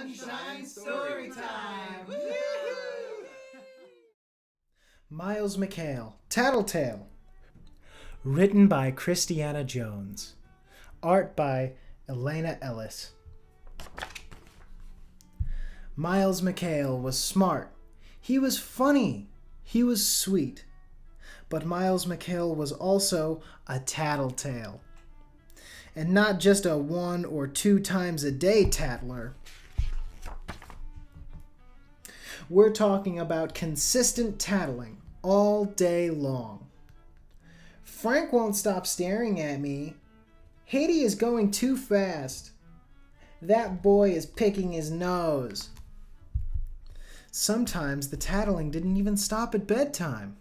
Sunshine Storytime! Miles McHale Tattletale. Written by Christanne Jones. Art by Elina Elis. Miles McHale was smart. He was funny. He was sweet. But Miles McHale was also a tattletale. And not just a 1 or 2 times a day tattler. We're talking about consistent tattling all day long. Frank won't stop staring at me. Haiti is going too fast. That boy is picking his nose. Sometimes the tattling didn't even stop at bedtime.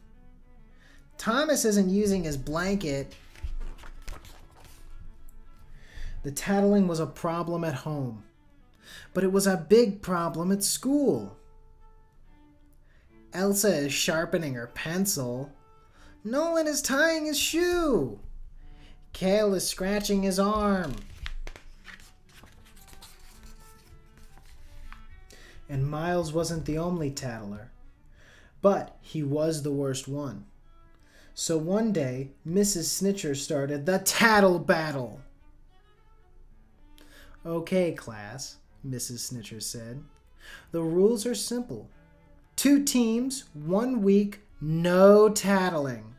Thomas isn't using his blanket. The tattling was a problem at home, but it was a big problem at school. Elsa is sharpening her pencil. Nolan is tying his shoe. Cale is scratching his arm. And Miles wasn't the only tattler, but he was the worst one. So one day, Mrs. Snitcher started the Tattle Battle. "Okay, class," Mrs. Snitcher said. "The rules are simple. 2 teams, 1 week, no tattling.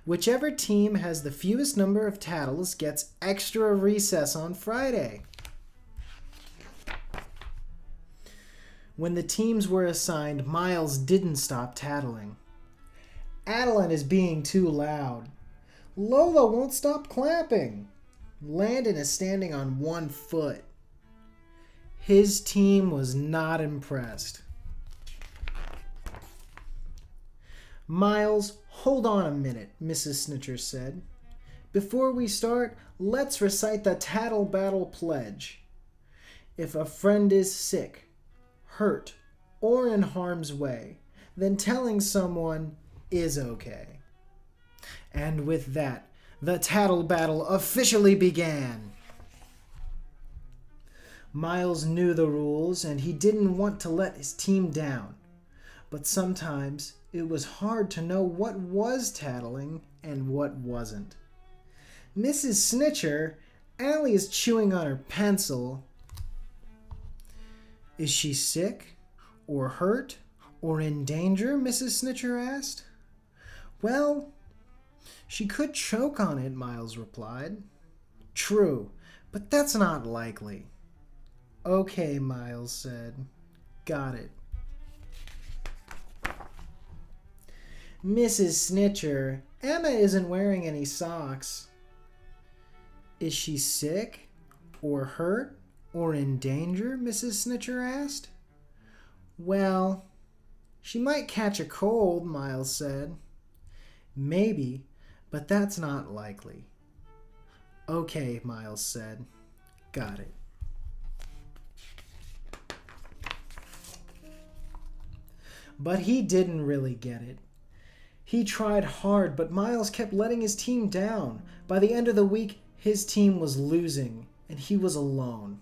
Whichever team has the fewest number of tattles gets extra recess on Friday." When the teams were assigned, Miles didn't stop tattling. "Adeline is being too loud. Lola won't stop clapping. Landon is standing on 1 foot." His team was not impressed. "Miles, hold on a minute," Mrs. Snitcher said. "Before we start, let's recite the Tattle Battle pledge. If a friend is sick, hurt, or in harm's way, then telling someone is okay." And with that, the Tattle Battle officially began. Miles knew the rules, and he didn't want to let his team down. But sometimes it was hard to know what was tattling and what wasn't. "Mrs. Snitcher, Allie is chewing on her pencil." "Is she sick, or hurt, or in danger?" Mrs. Snitcher asked. "Well, she could choke on it," Miles replied. "True, but that's not likely." "Okay," Miles said. "Got it." "Mrs. Snitcher, Emma isn't wearing any socks." "Is she sick, or hurt, or in danger?" Mrs. Snitcher asked. "Well, she might catch a cold," Miles said. "Maybe, but that's not likely." "Okay," Miles said. "Got it." But he didn't really get it. He tried hard, but Miles kept letting his team down. By the end of the week, his team was losing, and he was alone.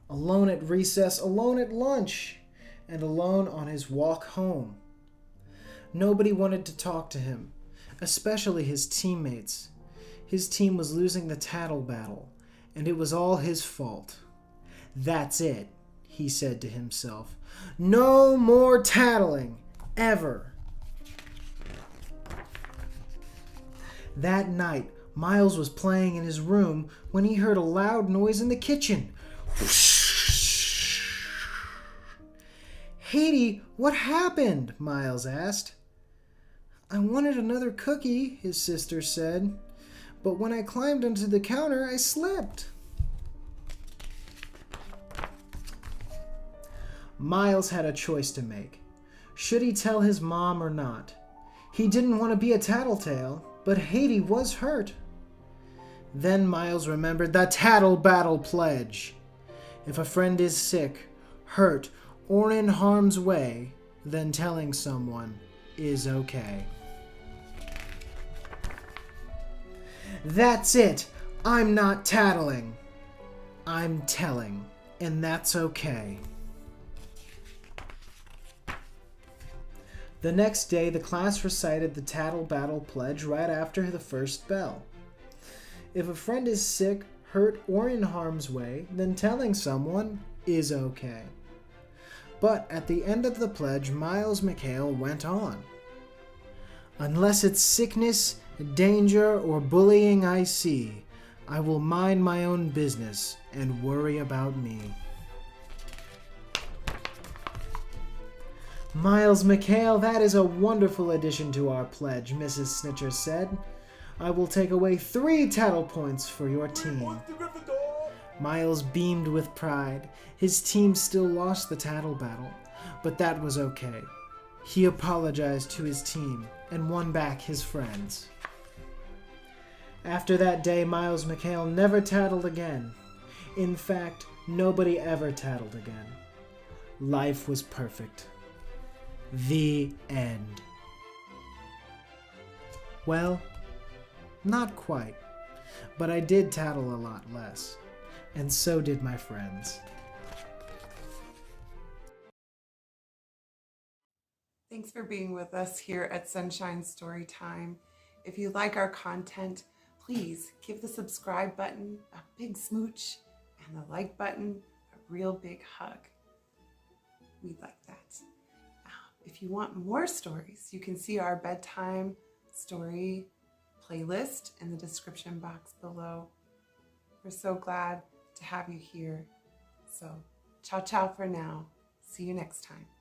Alone at recess, alone at lunch, and alone on his walk home. Nobody wanted to talk to him, especially his teammates. His team was losing the Tattle Battle, and it was all his fault. "That's it," he said to himself. "No more tattling, ever." That night, Miles was playing in his room when he heard a loud noise in the kitchen. "Haiti, what happened?" Miles asked. "I wanted another cookie," his sister said. "But when I climbed onto the counter, I slipped." Miles had a choice to make. Should he tell his mom or not? He didn't want to be a tattletale, but Haiti was hurt. Then Miles remembered the Tattle Battle pledge. If a friend is sick, hurt, or in harm's way, then telling someone is okay. "That's it. I'm not tattling. I'm telling." and that's okay. The next day, the class recited the Tattle Battle pledge right after the first bell. If a friend is sick, hurt, or in harm's way, then telling someone is okay. But at the end of the pledge, Miles McHale went on. Unless it's sickness, danger, or bullying I see, I will mind my own business and worry about me. Miles McHale, that is a wonderful addition to our pledge, Mrs. Snitcher said. I will take away 3 tattle points for your team. Miles beamed with pride. His team still lost the Tattle Battle, but that was okay. He apologized to his team and won back his friends. After that day, Miles McHale never tattled again. In fact, nobody ever tattled again. Life was perfect. The end. Well, not quite, but I did tattle a lot less, and so did my friends. Thanks for being with us here at Sunshine Storytime. If you like our content, please give the subscribe button a big smooch and the like button a real big hug. We'd like that. If you want more stories, you can see our bedtime story playlist in the description box below. We're so glad to have you here. So, ciao, ciao for now. See you next time.